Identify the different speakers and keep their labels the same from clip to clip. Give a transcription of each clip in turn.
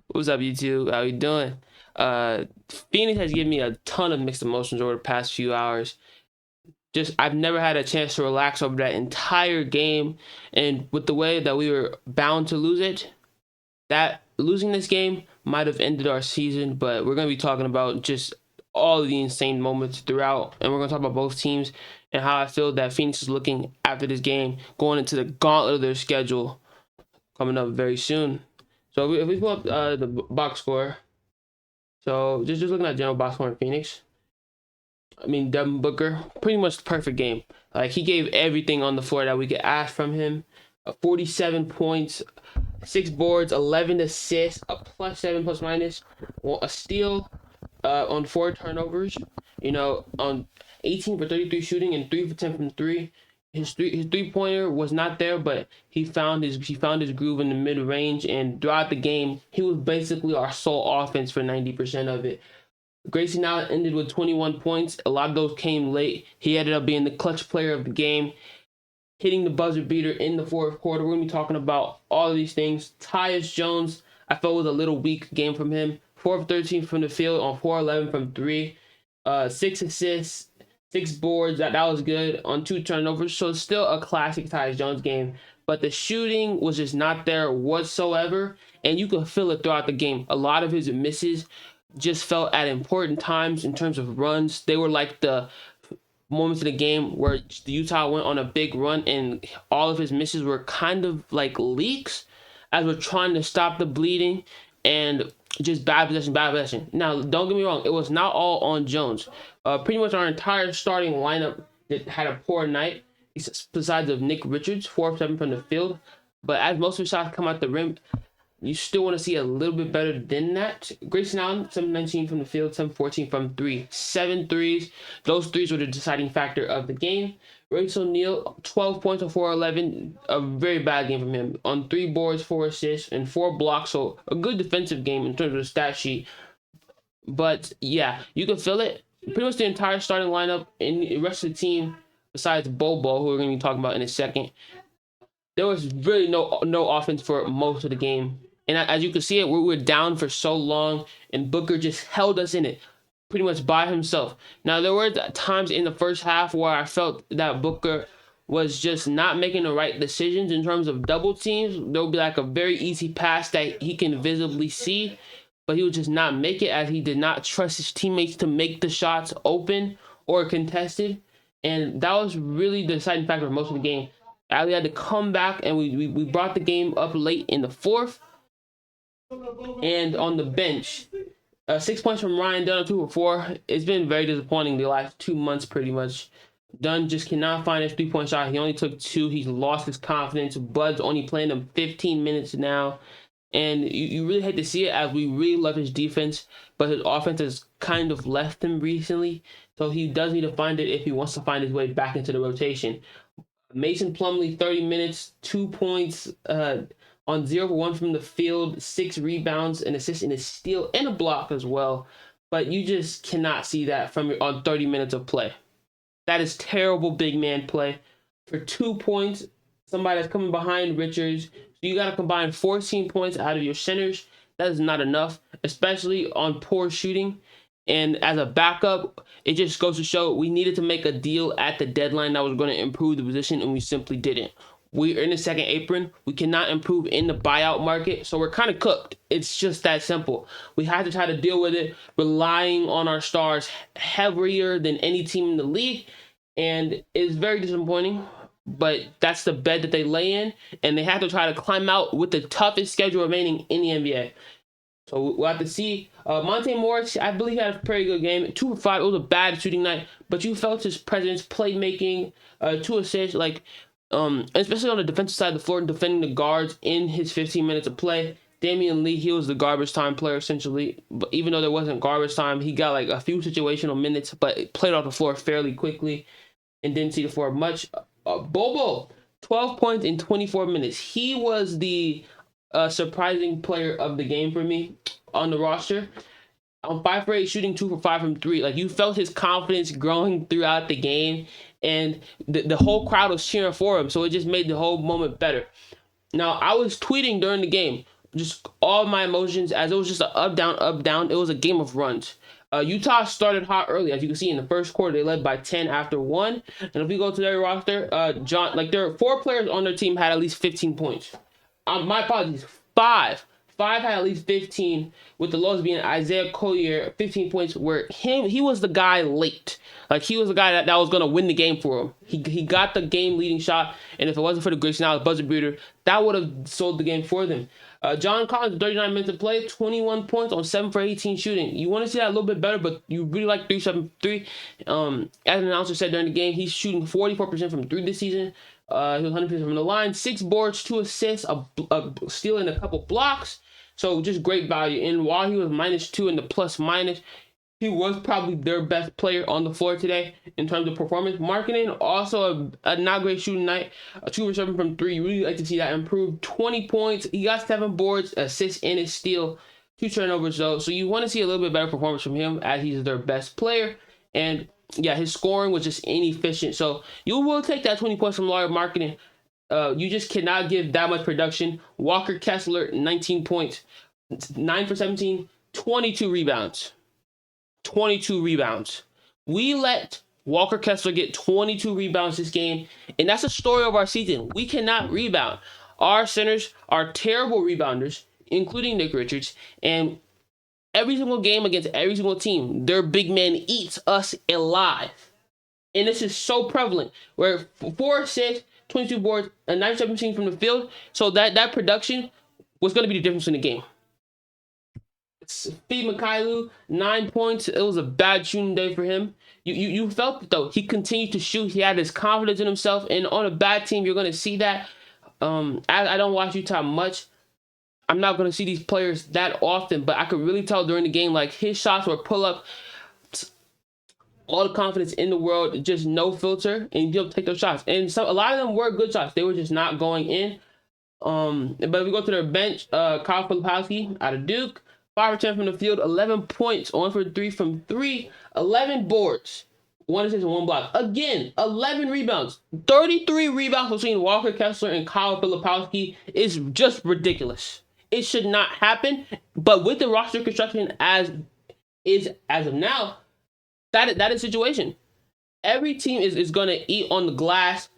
Speaker 1: What's up, YouTube? How you doing? Uh, Phoenix has given me a ton of mixed emotions over the past few hours. Just I've never had a chance to relax over that entire game, and with the way that we were bound to lose it, that losing this game might have ended our season. But we're gonna be talking about just all of the insane moments throughout, and we're gonna talk about both teams and how I feel that Phoenix is looking after this game, going into the gauntlet of their schedule coming up very soon. So if we pull up the box score. So just looking at general box score in Phoenix, I mean Devin Booker, pretty much the perfect game. Like he gave everything on the floor that we could ask from him. 47 points, 6 boards, 11 assists, a +7 plus minus, a steal, on 4 turnovers. On 18 for 33 shooting and 3 for 10 from three. His 3 pointer was not there, but he found his groove in the mid range, and throughout the game he was basically our sole offense for 90% of it. Grayson Allen ended with 21 points. A lot of those came late. He ended up being the clutch player of the game, hitting the buzzer beater in the fourth quarter. We're going to be talking about all of these things. Tyus Jones, I felt was a little weak game from him. 4 of 13 from the field on 4-11 from three. 6 assists, 6 boards. That was good on 2 turnovers. So it's still a classic Tyus Jones game. But the shooting was just not there whatsoever. And you could feel it throughout the game. A lot of his misses just felt at important times in terms of runs. They were like the moments in the game where the Utah went on a big run and all of his misses were kind of like leaks as we're trying to stop the bleeding and just bad possession, bad possession. Now, don't get me wrong, it was not all on Jones. Pretty much our entire starting lineup that had a poor night, besides of Nick Richards, 4 of 7 from the field. But as most of the shots come out the rim, you still want to see a little bit better than that. Grayson Allen, 7-19 from the field, 7-14 from three. 7 threes. Those threes were the deciding factor of the game. Royce O'Neal, 12 points on 4-11. A very bad game from him. On 3 boards, 4 assists, and 4 blocks. So a good defensive game in terms of the stat sheet. But yeah, you can feel it. Pretty much the entire starting lineup and the rest of the team, besides Bobo, who we're going to be talking about in a second, there was really no offense for most of the game. And as you can see it, we were down for so long, and Booker just held us in it pretty much by himself. Now, there were times in the first half where I felt that Booker was just not making the right decisions in terms of double teams. There would be like a very easy pass that he can visibly see, but he would just not make it as he did not trust his teammates to make the shots open or contested. And that was really the deciding factor of most of the game. Ali had to come back, and we brought the game up late in the fourth. And on the bench, 6 points from Ryan Dunn, 2 for 4. It's been very disappointing the last 2 months, pretty much. Dunn just cannot find his 3-point shot. He only took 2. He's lost his confidence. Bud's only playing him 15 minutes now. And you really hate to see it, as we really love his defense, but his offense has kind of left him recently. So he does need to find it if he wants to find his way back into the rotation. Mason Plumlee, 30 minutes, 2 points, on 0 for 1 from the field, 6 rebounds, an assist, and a steal, and a block as well. But you just cannot see that on 30 minutes of play. That is terrible big man play. For 2 points, somebody that's coming behind Richards, so you got to combine 14 points out of your centers. That is not enough, especially on poor shooting. And as a backup, it just goes to show we needed to make a deal at the deadline that was going to improve the position, and we simply didn't. We are in the second apron. We cannot improve in the buyout market, so we're kind of cooked. It's just that simple. We had to try to deal with it, relying on our stars heavier than any team in the league, and it's very disappointing. But that's the bed that they lay in, and they have to try to climb out with the toughest schedule remaining in the NBA. So we'll have to see. Monte Morris, I believe, had a pretty good game. 2 for 5. It was a bad shooting night, but you felt his presence, playmaking, 2 assists, especially on the defensive side of the floor, defending the guards in his 15 minutes of play. Damian Lee, he was the garbage time player essentially, but even though there wasn't garbage time, he got like a few situational minutes, but played off the floor fairly quickly and didn't see the floor much. Bobo, 12 points in 24 minutes. He was the surprising player of the game for me on the roster. On 5 for 8 shooting, 2 for 5 from three. Like, you felt his confidence growing throughout the game, and the whole crowd was cheering for him, so it just made the whole moment better. Now, I was tweeting during the game, just all my emotions, as it was just an up down up down. It was a game of runs. Utah started hot early, as you can see in the first quarter. They led by 10 after one. And if we go to their roster, there are 4 players on their team had at least 15 points. My apologies, five. Five had at least 15, with the lowest being Isaiah Collier, 15 points, where he was the guy late. Like, he was the guy that was going to win the game for him. He got the game-leading shot, and if it wasn't for the Grayson Allen buzzer beater, that would have sold the game for them. John Collins, 39 minutes of play, 21 points on 7 for 18 shooting. You want to see that a little bit better, but you really like 3-7-3. As an announcer said during the game, he's shooting 44% from 3 this season. He was 100% from the line, 6 boards, 2 assists, a steal, and a couple blocks. So just great value. And while he was -2 in the plus minus, he was probably their best player on the floor today in terms of performance. Marketing, also a not great shooting night. 2 for 7 from 3. You really like to see that improve. 20 points. He got 7 boards, assists, and a steal. 2 turnovers, though. So you want to see a little bit better performance from him, as he's their best player. And yeah, his scoring was just inefficient. So you will take that 20 points from Larry Marketing. You just cannot give that much production. Walker Kessler, 19 points, 9 for 17, 22 rebounds. 22 rebounds. We let Walker Kessler get 22 rebounds this game, and that's the story of our season. We cannot rebound. Our centers are terrible rebounders, including Nick Richards, and every single game against every single team, their big man eats us alive. And this is so prevalent, where 4 assists, 22 boards, and 9-17 from the field. So that production was going to be the difference in the game. Steve Mikhailou, 9 points. It was a bad shooting day for him. You felt it, though. He continued to shoot. He had his confidence in himself. And on a bad team, you're going to see that. I don't watch Utah much. I'm not going to see these players that often, but I could really tell during the game, like, his shots were pull-up, all the confidence in the world, just no filter, and he'll take those shots. And so a lot of them were good shots. They were just not going in. But if we go to their bench, Kyle Filipowski out of Duke, 5 for 10 from the field, 11 points, 1 for 3 from 3, 11 boards, 1 assist and 1 block. Again, 11 rebounds, 33 rebounds between Walker Kessler and Kyle Filipowski is just ridiculous. It should not happen. But with the roster construction as of now, that is the situation. Every team is going to eat on the glass,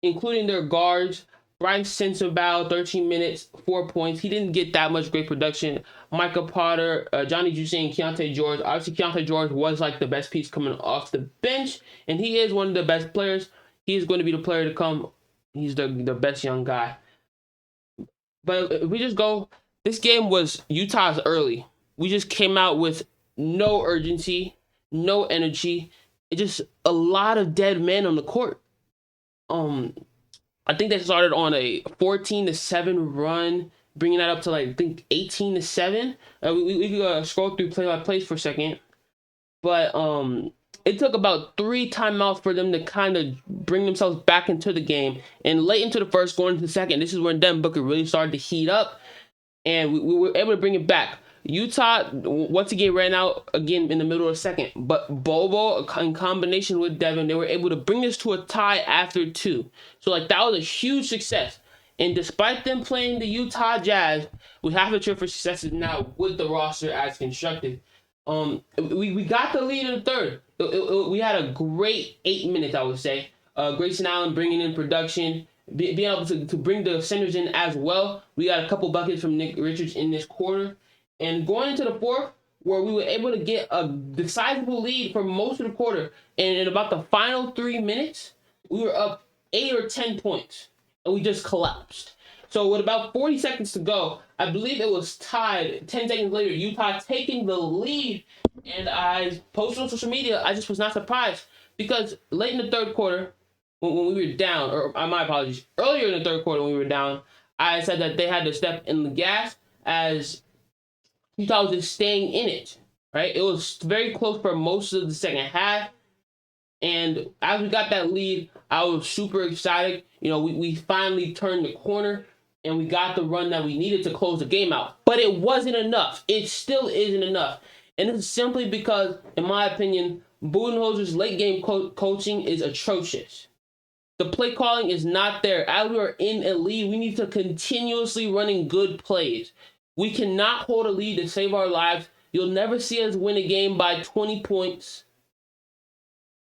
Speaker 1: including their guards. Brian Sensabaugh, 13 minutes, 4 points. He didn't get that much great production. Micah Potter, Johnny Juicy, and Keontae George. Obviously, Keontae George was like the best piece coming off the bench, and he is one of the best players. He is going to be the player to come. He's the best young guy. But if we just go, this game was Utah's early. We just came out with no urgency, no energy. It's just a lot of dead men on the court. I think they started on a 14-7 run, bringing that up to, like, I think 18-7. We could scroll through play-by-plays for a second, but it took about 3 timeouts for them to kind of bring themselves back into the game. And late into the first, going into the second, this is when Devin Booker really started to heat up, and we were able to bring it back. Utah, once again, ran out again in the middle of the second. But Bobo, in combination with Devin, they were able to bring this to a tie after 2. So, like, that was a huge success. And despite them playing the Utah Jazz, we have to cheer for successes now with the roster as constructed. We got the lead in the third. We had a great 8 minutes, I would say. Grayson Allen bringing in production, being able to bring the centers in as well. We got a couple buckets from Nick Richards in this quarter. And going into the fourth, where we were able to get a decidable lead for most of the quarter, and in about the final 3 minutes, we were up 8 or 10 points, and we just collapsed. So with about 40 seconds to go, I believe it was tied. 10 seconds later, Utah taking the lead, and I posted on social media. I just was not surprised, because late in the third quarter, when we were down, or my apologies, earlier in the third quarter when we were down, I said that they had to step in the gas as Utah was just staying in it, right? It was very close for most of the second half. And as we got that lead, I was super excited. You know, we finally turned the corner, and we got the run that we needed to close the game out. But it wasn't enough. It still isn't enough. And it's simply because, in my opinion, Budenholzer's late game coaching is atrocious. The play calling is not there. As we are in a lead, we need to continuously running good plays. We cannot hold a lead to save our lives. You'll never see us win a game by 20 points,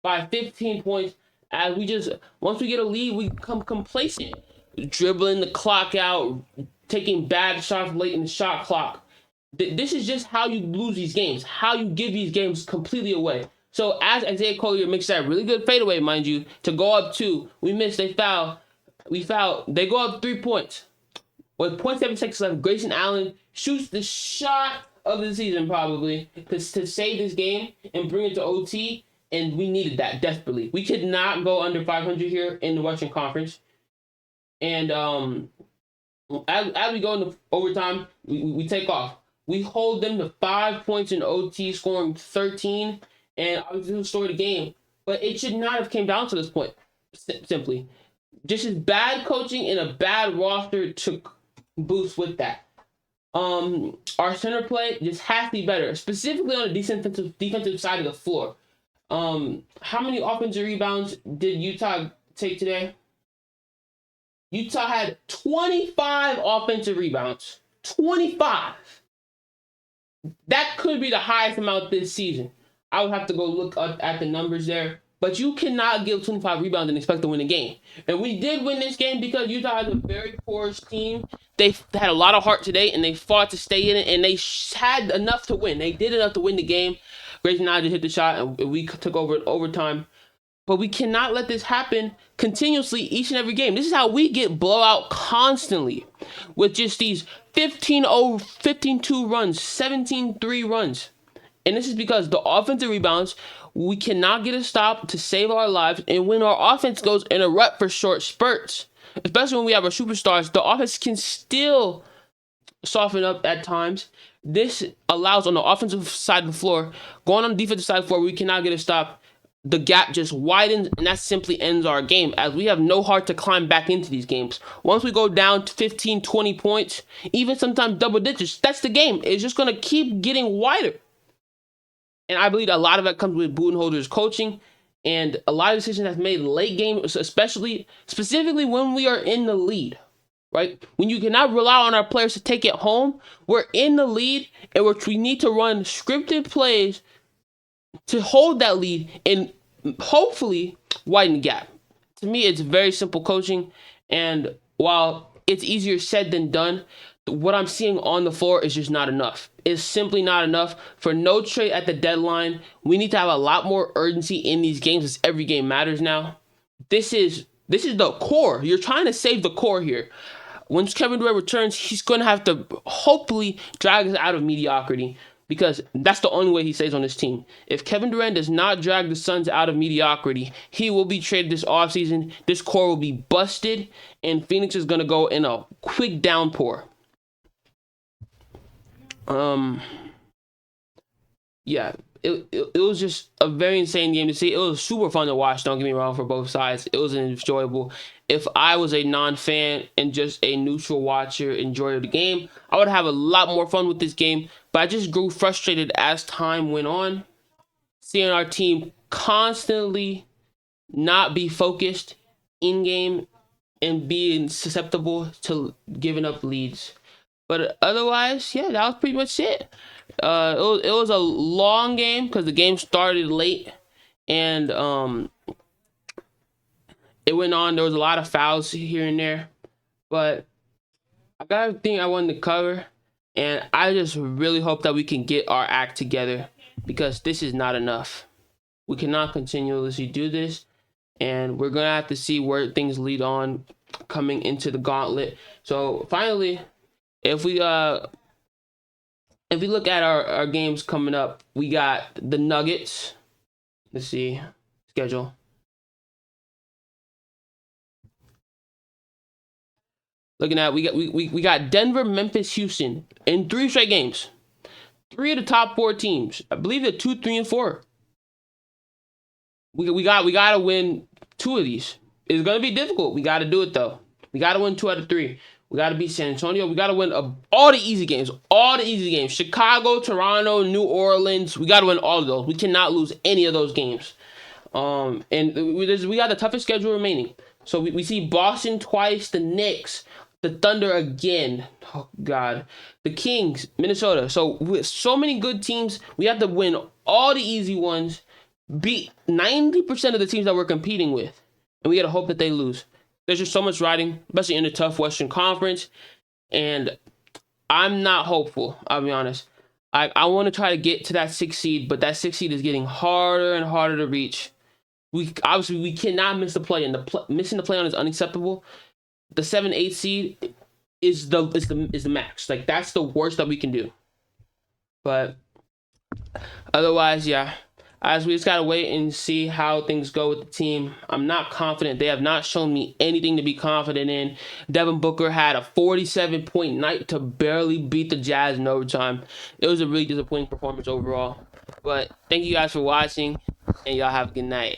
Speaker 1: by 15 points. As we just, once we get a lead, we become complacent, dribbling the clock out, taking bad shots late in the shot clock. This is just how you lose these games, how you give these games completely away. So as Isaiah Collier makes that really good fadeaway, mind you, to go up 2, we miss, they foul, we foul, they go up 3 points. With 0.7 seconds left, Grayson Allen shoots the shot of the season probably to save this game and bring it to OT, and we needed that desperately. We could not go under 500 here in the Western Conference. And as we go into overtime, we take off. We hold them to 5 points in OT, scoring 13, and obviously restore the game. But it should not have came down to this point, simply. Just as bad coaching and a bad roster took boost with that. Our center play just has to be better, specifically on the defensive side of the floor. How many offensive rebounds did Utah take today? Utah had 25 offensive rebounds. 25. That could be the highest amount this season. I would have to go look up at the numbers there. But you cannot give 25 rebounds and expect to win a game. And we did win this game because Utah has a very porous team. They had a lot of heart today, and they fought to stay in it, and they had enough to win. They did enough to win the game. Grayson Allen just hit the shot, and we took over in overtime. But we cannot let this happen continuously each and every game. This is how we get blowout constantly with just these 15-0, 15-2 runs, 17-3 runs. And this is because the offensive rebounds, we cannot get a stop to save our lives. And when our offense goes in a rut for short spurts, especially when we have our superstars, the offense can still soften up at times. This allows on the offensive side of the floor, going on the defensive side of the floor, we cannot get a stop. The gap just widens, and that simply ends our game, as we have no heart to climb back into these games. Once we go down to 15, 20 points, even sometimes double digits, that's the game. It's just going to keep getting wider. And I believe a lot of that comes with Budenholzer's coaching and a lot of decisions that's made late game, specifically when we are in the lead, right? When you cannot rely on our players to take it home, we're in the lead, and we need to run scripted plays to hold that lead and hopefully widen the gap. To me, it's very simple coaching, and while it's easier said than done, what I'm seeing on the floor is just not enough. It's simply not enough. For no trade at the deadline, we need to have a lot more urgency in these games, as every game matters now. This is the core. You're trying to save the core here. Once Kevin Durant returns, he's going to have to hopefully drag us out of mediocrity, because that's the only way he stays on this team. If Kevin Durant does not drag the Suns out of mediocrity, he will be traded this offseason. This core will be busted, and Phoenix is going to go in a quick downpour. Yeah, it was just a very insane game to see. It was super fun to watch, don't get me wrong, for both sides. It was enjoyable. If I was a non-fan and just a neutral watcher, enjoyer of the game, I would have a lot more fun with this game. But I just grew frustrated as time went on, seeing our team constantly not be focused in-game and being susceptible to giving up leads. But otherwise, yeah, that was pretty much it. It was a long game because the game started late, and it went on. There was a lot of fouls here and there, but I got everything I wanted to cover, and I just really hope that we can get our act together, because this is not enough. We cannot continuously do this, and we're gonna have to see where things lead on coming into the gauntlet. So finally, if we look at our games coming up, we got the Nuggets. Let's see schedule. Looking at, we got Denver, Memphis, Houston in 3 straight games. 3 of the top 4 teams. I believe they're 2, 3, and 4. We gotta win 2 of these. It's gonna be difficult. We gotta do it though. We gotta win 2 out of 3. We got to beat San Antonio. We got to win all the easy games. All the easy games. Chicago, Toronto, New Orleans. We got to win all of those. We cannot lose any of those games. And we got the toughest schedule remaining. So we see Boston twice, the Knicks, the Thunder again. Oh God, the Kings, Minnesota. So with so many good teams, we have to win all the easy ones, beat 90% of the teams that we're competing with, and we gotta hope that they lose. There's just so much riding, especially in the tough Western Conference, and I'm not hopeful. I'll be honest. I want to try to get to that 6th seed, but that 6th seed is getting harder and harder to reach. We cannot miss the play, and missing the play on is unacceptable. The 7, 8 seed is the max. Like, that's the worst that we can do. But otherwise, yeah. As we just gotta wait and see how things go with the team. I'm not confident. They have not shown me anything to be confident in. Devin Booker had a 47-point night to barely beat the Jazz in overtime. It was a really disappointing performance overall. But thank you guys for watching, and y'all have a good night.